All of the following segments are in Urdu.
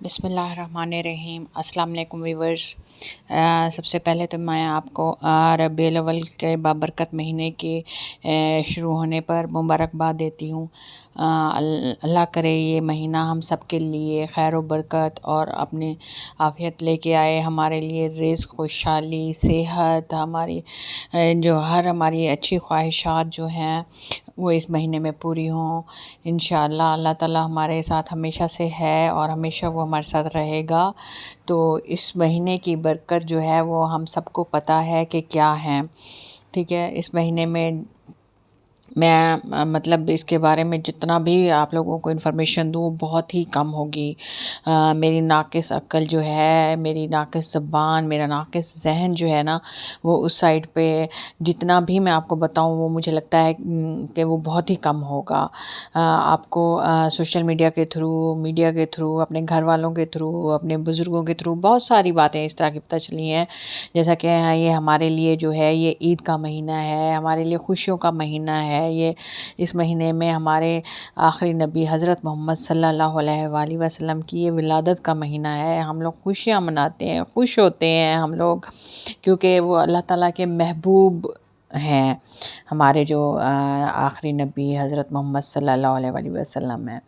بسم اللہ الرحمن الرحیم۔ السلام علیکم ویورز۔ سب سے پہلے تو میں آپ کو ربیع الاول کے بابرکت مہینے کے شروع ہونے پر مبارکباد دیتی ہوں۔ اللہ کرے یہ مہینہ ہم سب کے لیے خیر و برکت اور اپنی عافیت لے کے آئے، ہمارے لیے رزق، خوشحالی، صحت، ہماری اچھی خواہشات جو ہیں وہ اس مہینے میں پوری ہوں انشاءاللہ۔ اللہ تعالیٰ ہمارے ساتھ ہمیشہ سے ہے اور ہمیشہ وہ ہمارے ساتھ رہے گا۔ تو اس مہینے کی برکت جو ہے وہ ہم سب کو پتہ ہے کہ کیا ہے، ٹھیک ہے۔ اس مہینے میں مطلب اس کے بارے میں جتنا بھی آپ لوگوں کو انفارمیشن دوں بہت ہی کم ہوگی۔ میری ناقص عقل جو ہے، میری ناقص زبان، میرا ناقص ذہن جو ہے نا، وہ اس سائڈ پہ جتنا بھی میں آپ کو بتاؤں وہ مجھے لگتا ہے کہ وہ بہت ہی کم ہوگا۔ آپ کو سوشل میڈیا کے تھرو، اپنے گھر والوں کے تھرو، اپنے بزرگوں کے تھرو بہت ساری باتیں اس طرح کی پتہ چلی ہیں، جیسا کہ یہ ہمارے لیے جو ہے یہ عید کا مہینہ ہے، ہمارے لیے خوشیوں کا مہینہ ہے۔ یہ اس مہینے میں ہمارے آخری نبی حضرت محمد صلی اللہ علیہ وآلہ وسلم کی یہ ولادت کا مہینہ ہے۔ ہم لوگ خوشیاں مناتے ہیں، خوش ہوتے ہیں ہم لوگ، کیونکہ وہ اللہ تعالیٰ کے محبوب ہیں، ہمارے جو آخری نبی حضرت محمد صلی اللہ علیہ وآلہ وسلم ہیں۔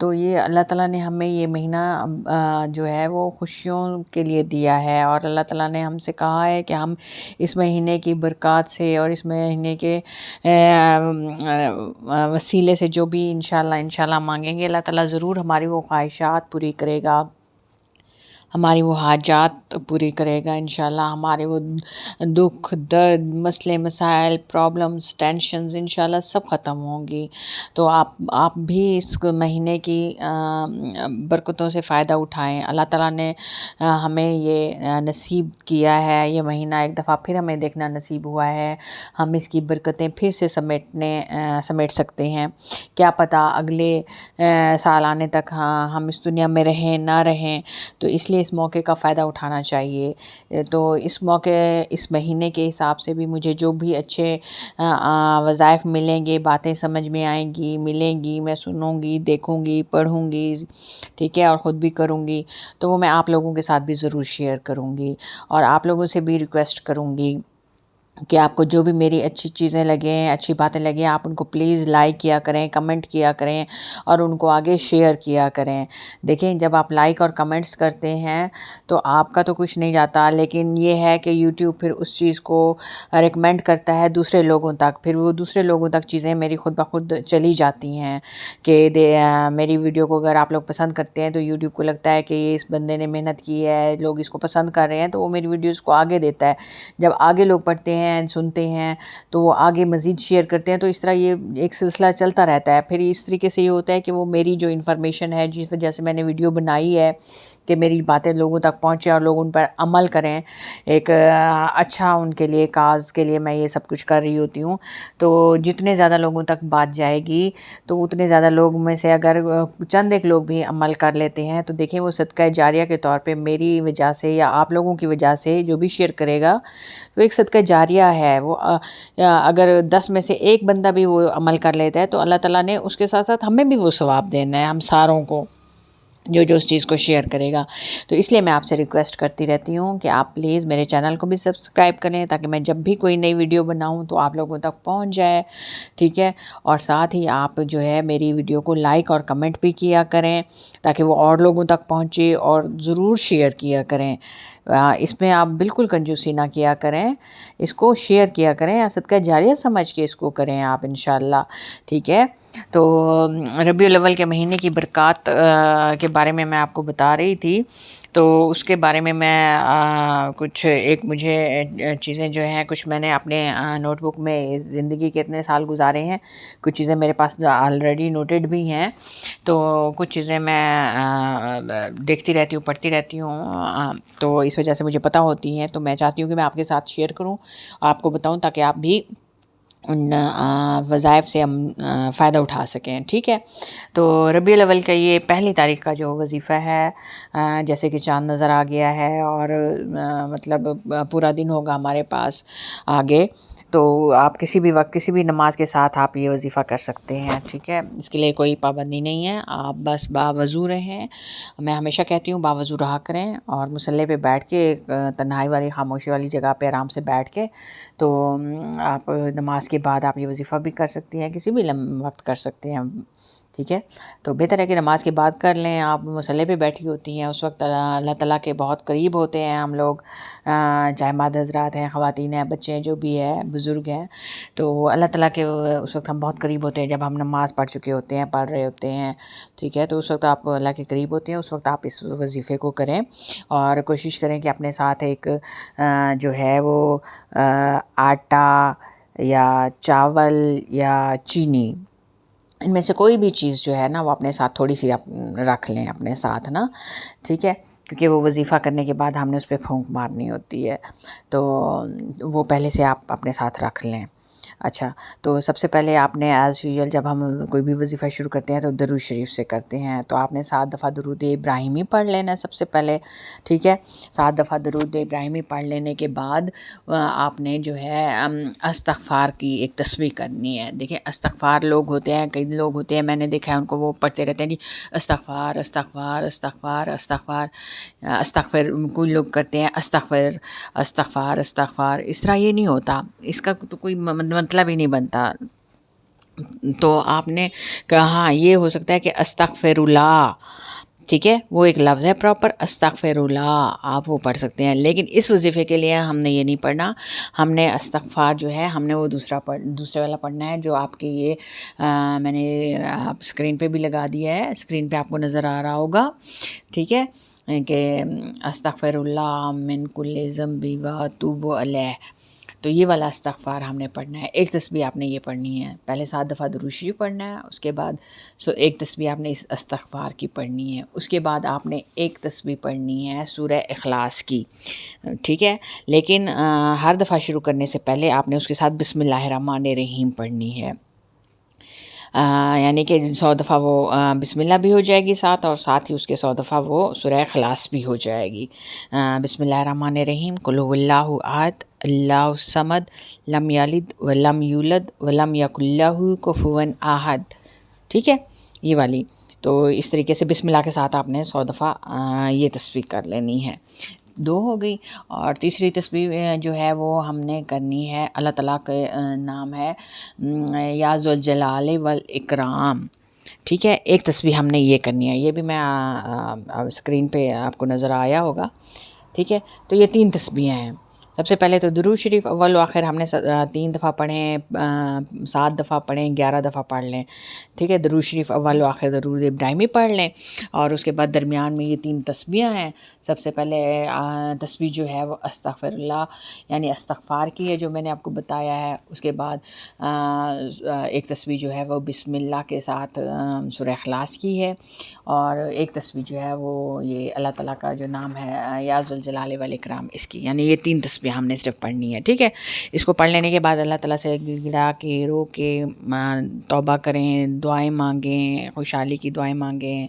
تو یہ اللہ تعالیٰ نے ہمیں یہ مہینہ جو ہے وہ خوشیوں کے لیے دیا ہے، اور اللہ تعالیٰ نے ہم سے کہا ہے کہ ہم اس مہینے کی برکات سے اور اس مہینے کے وسیلے سے جو بھی انشاءاللہ مانگیں گے، اللہ تعالیٰ ضرور ہماری وہ خواہشات پوری کرے گا، ہماری وہ حاجات پوری کرے گا انشاءاللہ، ہمارے وہ دکھ، درد، مسئلے، مسائل، پرابلمز، ٹینشنز انشاءاللہ سب ختم ہوں گی۔ تو آپ بھی اس مہینے کی برکتوں سے فائدہ اٹھائیں۔ اللہ تعالیٰ نے ہمیں یہ نصیب کیا ہے، یہ مہینہ ایک دفعہ پھر ہمیں دیکھنا نصیب ہوا ہے، ہم اس کی برکتیں پھر سے سمیٹ سکتے ہیں۔ کیا پتہ اگلے سال آنے تک ہم اس دنیا میں رہیں نہ رہیں، تو اس لیے اس موقع کا فائدہ اٹھانا چاہیے۔ تو اس مہینے کے حساب سے بھی مجھے جو بھی اچھے وظائف ملیں گے، باتیں سمجھ میں آئیں گی، ملیں گی، میں سنوں گی، دیکھوں گی، پڑھوں گی، ٹھیک ہے، اور خود بھی کروں گی، تو وہ میں آپ لوگوں کے ساتھ بھی ضرور شیئر کروں گی، اور آپ لوگوں سے بھی ریکویسٹ کروں گی کہ آپ کو جو بھی میری اچھی چیزیں لگیں، اچھی باتیں لگیں، آپ ان کو پلیز لائک کیا کریں، کمنٹ کیا کریں، اور ان کو آگے شیئر کیا کریں۔ دیکھیں، جب آپ لائک اور کمنٹس کرتے ہیں تو آپ کا تو کچھ نہیں جاتا، لیکن یہ ہے کہ یوٹیوب پھر اس چیز کو ریکمینڈ کرتا ہے دوسرے لوگوں تک، پھر وہ دوسرے لوگوں تک چیزیں میری خود بخود چلی جاتی ہیں کہ میری ویڈیو کو اگر آپ لوگ پسند کرتے ہیں تو یوٹیوب کو لگتا ہے کہ یہ اس بندے نے محنت کی ہے، لوگ اس کو پسند کر رہے ہیں، تو وہ میری ویڈیوز کو آگے دیتا ہے۔ جب آگے لوگ پڑھتے ہیں، سنتے ہیں، تو وہ آگے مزید شیئر کرتے ہیں، تو اس طرح یہ ایک سلسلہ چلتا رہتا ہے۔ پھر اس طریقے سے یہ ہوتا ہے کہ وہ میری جو انفارمیشن ہے، جس وجہ سے میں نے ویڈیو بنائی ہے کہ میری باتیں لوگوں تک پہنچے اور لوگ ان پر عمل کریں، ایک اچھا ان کے لیے کاز کے لیے میں یہ سب کچھ کر رہی ہوتی ہوں۔ تو جتنے زیادہ لوگوں تک بات جائے گی تو اتنے زیادہ لوگ میں سے اگر چند ایک لوگ بھی عمل کر لیتے ہیں، تو دیکھیں وہ صدقہ جاریہ کے طور پہ میری وجہ سے یا آپ لوگوں کی وجہ سے جو بھی شیئر کرے گا تو ایک صدقہ جاریہ ہے وہ۔ اگر 10 میں سے ایک بندہ بھی وہ عمل کر لیتا ہے تو اللہ تعالیٰ نے اس کے ساتھ ساتھ ہمیں بھی وہ ثواب دینا ہے، ہم ساروں کو، جو اس چیز کو شیئر کرے گا۔ تو اس لیے میں آپ سے ریکویسٹ کرتی رہتی ہوں کہ آپ پلیز میرے چینل کو بھی سبسکرائب کریں، تاکہ میں جب بھی کوئی نئی ویڈیو بناؤں تو آپ لوگوں تک پہنچ جائے، ٹھیک ہے۔ اور ساتھ ہی آپ جو ہے میری ویڈیو کو لائک اور کمنٹ بھی کیا کریں، تاکہ وہ اور لوگوں تک پہنچے، اور ضرور شیئر کیا کریں۔ اس میں آپ بالکل کنجوسی نہ کیا کریں، اس کو شیئر کیا کریں، صدقہ جاریہ سمجھ کے اس کو کریں آپ انشاءاللہ، ٹھیک ہے۔ تو ربیع الاول کے مہینے کی برکات کے بارے میں آپ کو بتا رہی تھی، تو اس کے بارے میں مجھے چیزیں جو ہیں، کچھ میں نے اپنے نوٹ بک میں زندگی کے اتنے سال گزارے ہیں، کچھ چیزیں میرے پاس آلریڈی نوٹڈ بھی ہیں، تو کچھ چیزیں میں دیکھتی رہتی ہوں، پڑھتی رہتی ہوں، تو اس وجہ سے مجھے پتہ ہوتی ہیں، تو میں چاہتی ہوں کہ میں آپ کے ساتھ شیئر کروں، آپ کو بتاؤں، تاکہ آپ بھی ان وظائف سے فائدہ اٹھا سکیں، ٹھیک ہے۔ تو ربیع الاول کا یہ پہلی تاریخ کا جو وظیفہ ہے، جیسے کہ چاند نظر آ گیا ہے، اور مطلب پورا دن ہوگا ہمارے پاس آگے، تو آپ کسی بھی وقت کسی بھی نماز کے ساتھ آپ یہ وظیفہ کر سکتے ہیں، ٹھیک ہے، اس کے لیے کوئی پابندی نہیں ہے، آپ بس باوضو رہیں، میں ہمیشہ کہتی ہوں باوضو رہا کریں، اور مصلی پہ بیٹھ کے تنہائی والی خاموشی والی جگہ پہ آرام سے بیٹھ کے تو آپ نماز کے بعد آپ یہ وظیفہ بھی کر سکتی ہیں، کسی بھی وقت کر سکتے ہیں، ٹھیک ہے، تو بہتر ہے کہ نماز کے بعد کر لیں، آپ مصلی پہ بیٹھی ہوتی ہیں، اس وقت اللہ تعالیٰ کے بہت قریب ہوتے ہیں ہم لوگ، چاہے مرد حضرات ہیں، خواتین ہیں، بچے ہیں، جو بھی ہے، بزرگ ہیں، تو اللہ تعالیٰ کے اس وقت ہم بہت قریب ہوتے ہیں جب ہم نماز پڑھ چکے ہوتے ہیں، پڑھ رہے ہوتے ہیں، ٹھیک ہے، تو اس وقت آپ اللہ کے قریب ہوتے ہیں، اس وقت آپ اس وظیفے کو کریں، اور کوشش کریں کہ اپنے ساتھ ایک جو ہے وہ آٹا یا چاول یا چینی، ان میں سے کوئی بھی چیز جو ہے نا وہ اپنے ساتھ تھوڑی سی آپ رکھ لیں اپنے ساتھ نا، ٹھیک ہے، کیونکہ وہ وظیفہ کرنے کے بعد ہم نے اس پہ پھونک مارنی ہوتی ہے، تو وہ پہلے سے آپ اپنے ساتھ رکھ لیں۔ اچھا، تو سب سے پہلے آپ نے ایز یوزول جب ہم کوئی بھی وظیفہ شروع کرتے ہیں تو درود شریف سے کرتے ہیں، تو آپ نے 7 دفعہ درود ابراہیمی پڑھ لینا سب سے پہلے، ٹھیک ہے، 7 دفعہ درود ابراہیمی پڑھ لینے کے بعد آپ نے جو ہے استغفار کی ایک تسبیح کرنی ہے۔ دیکھیں استغفار لوگ ہوتے ہیں، کئی لوگ ہوتے ہیں، میں نے دیکھا ہے ان کو وہ پڑھتے رہتے ہیں جی استغفار استغفار استغفار استغفار استغفر، کوئی لوگ کرتے ہیں استغفر استغفار استغفار، اس طرح یہ نہیں ہوتا، اس کا تو کوئی مطلب ہی نہیں بنتا، تو آپ نے کہا ہاں یہ ہو سکتا ہے کہ استغفر اللہ، ٹھیک ہے، وہ ایک لفظ ہے پراپر، استغفر اللہ آپ وہ پڑھ سکتے ہیں، لیکن اس وظیفے کے لیے ہم نے یہ نہیں پڑھنا، ہم نے استغفار جو ہے ہم نے وہ دوسرے والا پڑھنا ہے جو آپ کے یہ میں نے اسکرین پہ بھی لگا دیا ہے، اسکرین پہ آپ کو نظر آ رہا ہوگا، ٹھیک ہے، کہ استغفر اللہ من کل ذنب و اتوب الیہ، تو یہ والا استغفار ہم نے پڑھنا ہے، ایک تسبیح آپ نے یہ پڑھنی ہے، پہلے 7 دفعہ درود شریف پڑھنا ہے، اس کے بعد ایک تسبیح آپ نے اس استغفار کی پڑھنی ہے، اس کے بعد آپ نے ایک تسبیح پڑھنی ہے سورہ اخلاص کی، ٹھیک ہے، لیکن ہر دفعہ شروع کرنے سے پہلے آپ نے اس کے ساتھ بسم اللہ الرحمن الرحیم پڑھنی ہے، یعنی کہ 100 دفعہ وہ بسم اللہ بھی ہو جائے گی ساتھ، اور ساتھ ہی اس کے 100 دفعہ وہ سورہ اخلاص بھی ہو جائے گی، بسم اللہ الرحمن الرحیم، قل هو اللہ احد اللہ الصمد لم یلد ولم یولد ولم یکن لہ کفوا احد، ٹھیک ہے، یہ والی، تو اس طریقے سے بسم اللہ کے ساتھ آپ نے 100 دفعہ یہ تسبیح کر لینی ہے، 2 ہو گئی، اور تیسری تسبیح جو ہے وہ ہم نے کرنی ہے، اللہ تعالیٰ کے نام ہے یا ذوالجلال والاکرام، ٹھیک ہے، ایک تسبیح ہم نے یہ کرنی ہے، یہ بھی میں اسکرین پہ آپ کو نظر آیا ہوگا، ٹھیک ہے، تو یہ 3 تسبیحیں ہیں، سب سے پہلے تو درود شریف اول و آخر ہم نے 3 دفعہ پڑھیں، 7 دفعہ پڑھیں، 11 دفعہ پڑھ لیں، ٹھیک ہے، درود شریف اول و آخر درود ابراہیمی پڑھ لیں، اور اس کے بعد درمیان میں یہ 3 تسبیحیں ہیں، سب سے پہلے تسبیح جو ہے وہ استغفر اللہ یعنی استغفار کی ہے جو میں نے آپ کو بتایا ہے، اس کے بعد ایک تسبیح جو ہے وہ بسم اللہ کے ساتھ سورہ اخلاص کی ہے، اور ایک تسبیح جو ہے وہ یہ اللہ تعالیٰ کا جو نام ہے یا ذوالجلال والاکرام اس کی، یعنی یہ 3 تسبیح ہم نے صرف پڑھنی ہے، ٹھیک ہے، اس کو پڑھ لینے کے بعد اللہ تعالیٰ سے گڑا کے رو کے توبہ کریں، دعائیں مانگیں، خوشحالی کی دعائیں مانگیں،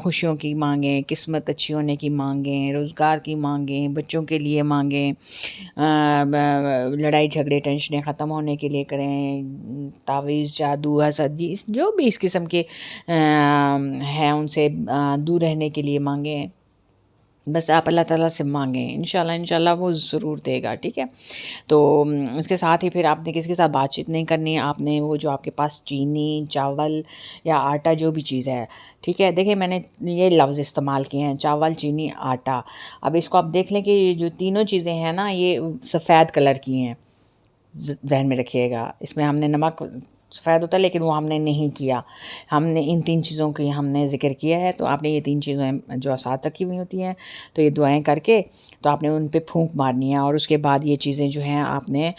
خوشیوں کی مانگیں، قسمت اچھی ہونے کی مانگیں، روزگار کی مانگیں، بچوں کے لیے مانگیں، لڑائی جھگڑے ٹینشنیں ختم ہونے کے لیے کریں، تعویذ جادو حسد جو بھی اس قسم کے ہیں ان سے دور رہنے کے لیے مانگیں، بس آپ اللہ تعالیٰ سے مانگیں، انشاءاللہ وہ ضرور دے گا، ٹھیک ہے، تو اس کے ساتھ ہی پھر آپ نے کسی کے ساتھ بات چیت نہیں کرنی، آپ نے وہ جو آپ کے پاس چینی چاول یا آٹا جو بھی چیز ہے، ٹھیک ہے، دیکھیں میں نے یہ لفظ استعمال کیے ہیں چاول چینی آٹا، اب اس کو آپ دیکھ لیں کہ یہ جو تینوں چیزیں ہیں نا یہ سفید کلر کی ہیں، ذہن میں رکھیے گا، اس میں ہم نے نمک سفید ہوتا ہے لیکن وہ ہم نے نہیں کیا، ہم نے ان 3 چیزوں کی ہم نے ذکر کیا ہے، تو آپ نے یہ 3 چیزیں جو ساتھ رکھی ہوئی ہوتی ہیں تو یہ دعائیں کر کے تو آپ نے ان پہ پھونک مارنی ہے، اور اس کے بعد یہ چیزیں جو ہیں آپ نے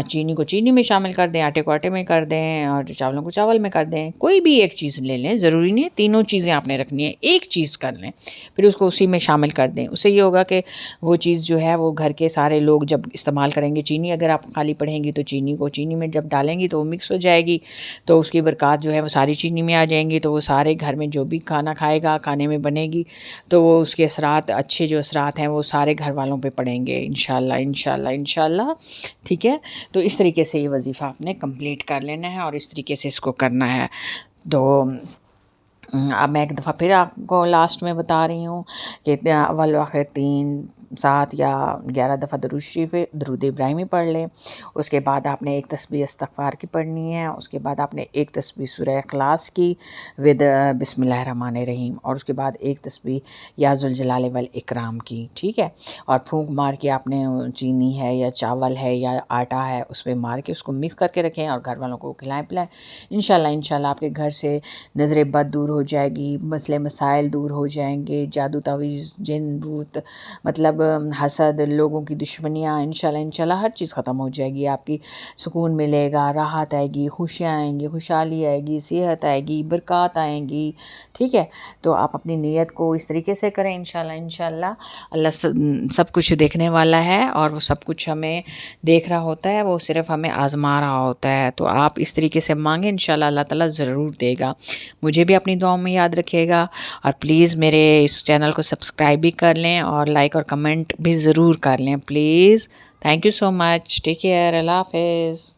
چینی کو چینی میں شامل کر دیں، آٹے کو آٹے میں کر دیں، اور چاولوں کو چاول میں کر دیں، کوئی بھی ایک چیز لے لیں، ضروری نہیں ہے تینوں چیزیں آپ نے رکھنی ہے، ایک چیز کر لیں پھر اس کو اسی میں شامل کر دیں، اس سے یہ ہوگا کہ وہ چیز جو ہے وہ گھر کے سارے لوگ جب استعمال کریں گے، چینی اگر آپ خالی پڑھیں گی تو چینی کو چینی میں جب ڈالیں گی تو وہ مکس ہو جائے گی تو اس کی برکات جو ہے وہ ساری چینی میں آ جائیں گی، تو وہ سارے گھر میں جو بھی کھانا کھائے گا، کھانے میں بنے گی، تو وہ اس کے اثرات، اچھے جو اثرات ہیں وہ سارے گھر والوں پہ پڑیں گے انشاءاللہ انشاءاللہ انشاءاللہ، ٹھیک ہے؟ تو اس طریقے سے یہ وظیفہ آپ نے کمپلیٹ کر لینا ہے اور اس طریقے سے اس کو کرنا ہے۔ تو اب میں ایک دفعہ پھر آپ کو لاسٹ میں بتا رہی ہوں کہ اول و آخر 3، 7 یا 11 دفعہ درود ابراہیمی پڑھ لیں۔ اس کے بعد آپ نے ایک تسبیح استغفار کی پڑھنی ہے، اس کے بعد آپ نے ایک تسبیح سورہ اخلاص کی ود بسم اللہ الرحمن الرحیم، اور اس کے بعد ایک تسبیح یا ذوالجلال والاکرام کی، ٹھیک ہے؟ اور پھونک مار کے آپ نے چینی ہے یا چاول ہے یا آٹا ہے اس پہ مار کے اس کو مکس کر کے رکھیں اور گھر والوں کو کھلائیں پلائیں۔ انشاءاللہ انشاءاللہ آپ کے گھر سے نظر بد دور ہو جائے گی، مسئلے مسائل دور ہو جائیں گے، جادو تعویذ، جن بھوت، مطلب حسد، لوگوں کی دشمنیاں، انشاءاللہ انشاءاللہ ہر چیز ختم ہو جائے گی، آپ کی سکون ملے گا، راحت آئے گی، خوشیاں آئیں گی، خوشحالی آئے گی، صحت آئے گی، برکات آئیں گی، ٹھیک ہے؟ تو آپ اپنی نیت کو اس طریقے سے کریں انشاءاللہ انشاءاللہ۔ اللہ سب کچھ دیکھنے والا ہے اور وہ سب کچھ ہمیں دیکھ رہا ہوتا ہے، وہ صرف ہمیں آزما رہا ہوتا ہے۔ تو آپ اس طریقے سے مانگیں، انشاءاللہ اللہ تعالیٰ ضرور دے گا۔ مجھے بھی اپنی دعاؤں میں یاد رکھیے گا، اور پلیز میرے اس چینل کو سبسکرائب بھی کر لیں اور لائک اور کمنٹ بھی ضرور کر لیں please. Thank you so much, take care, اللہ حافظ۔